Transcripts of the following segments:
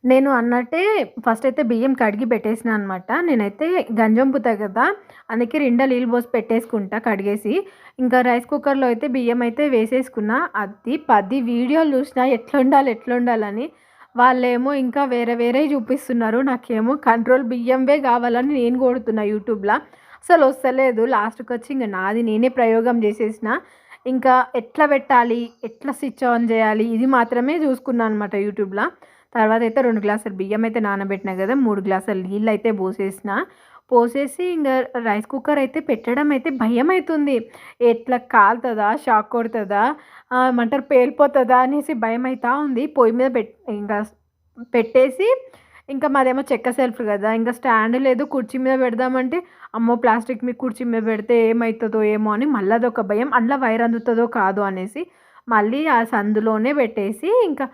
నేను అన్నట్టే ఫస్ట్ అయితే బియ్యం కడిగి పెట్టేసినా అనమాట. నేనైతే గంజొంపుతా కదా! అందుకే నిండా నీళ్ళు పోసి పెట్టేసుకుంటా కడిగేసి. ఇంకా రైస్ కుక్కర్‌లో అయితే బియ్యం అయితే వేసేసుకున్నా. అది 10 వీడియోలు చూసినా ఎట్లుండాలి, ఎట్లుండాలని. వాళ్ళేమో ఇంకా వేరే వేరేయి చూపిస్తున్నారు. నాకేమో కంట్రోల్ బియ్యంవే కావాలని నేను కొడుతున్నా యూట్యూబ్‌ల. అసలొస్తలేదు. లాస్ట్‌కొచ్చి ఇంక నాది నేనే ప్రయోగం చేసేసిన. ఇంకా ఎట్లా పెట్టాలి? ఎట్లా స్విచ్ ఆన్ చేయాలి? ఇది మాత్రమే చూసుకున్నా అనమాట యూట్యూబ్‌ల. తర్వాతయితే 2 గ్లాసులు బియ్యమయితే నానబెట్టినా గదా! 3 గ్లాసులు నీళ్ళైతే పోసేసిన. పోసేసి ఇంగ రైస్ కుక్కర్ అయితే పెట్టడం అయితే భయమైతుంది. ఎట్లా కాలుతదా? షాక్ కొడతదా? ఏమంటారు పేలిపోతదా? అనేసి భయమైతా ఉంది. పొయ్యి మీద ఇంగ పెట్టేసి ఇంకా మాదేమో చెక్క సెల్ఫ్ గదా! ఇంక స్టాండ్ లేదు. కుర్చీ మీద పెడదామంటే, అమ్మో! ప్లాస్టిక్ కుర్చీ మీద పెడితే ఏమైతదో ఏమో అని మళ్ళీ అదొక భయం. అందులో వైర్ అందుతదో కాదో అనేసి మళ్ళీ ఆ సందులోనే పెట్టేసి ఇంకా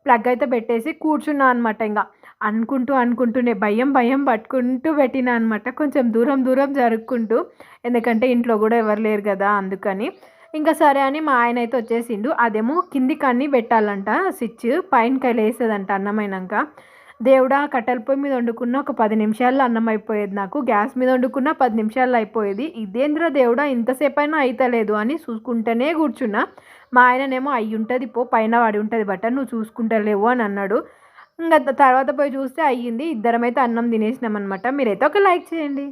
ప్లగ్ అయితే పెట్టేసి కూర్చున్నా అనమాట ఇంగ. అనుకుంటూనే భయం పట్టుకుంటూ పెట్టినా అనమాట. కొంచెం దూరం జరుక్కుంటూ. ఎందుకంటే ఇంట్లో గూడా ఎవరు లేరు గదా! అందుకని. ఇంక సరే అని మా ఆయనయితే వచ్చేసిండు. అదేమో కిందికన్నీ పెట్టాలంట స్విచ్. పైనకెళ్ళేస్తదంట అన్నమైనంక. దేవుడా! కట్టెల పొయ్యి మీద వండుకున్న ఒక 10 నిమిషాల్లో అన్నం అయిపోయేది నాకు. గ్యాస్ మీద వండుకున్న 10 నిమిషాల్లో అయిపోయేది. ఇదేందిరా దేవుడా! ఇంతసేపయినా అయితలేదు అని చూసుకుంటూనే కూర్చున్నా. మా ఆయననేమో అయ్యుంటది పో పైన పడి ఉంటది బటన్ నువ్వు చూసుకుంటలేవు అని అన్నాడు. ఇంగ తర్వాత పోయి చూస్తే అయ్యింది. ఇద్దరమైతే అన్నం తినేసినామనమాట. మీరైతే ఒక లైక్ చేయండి.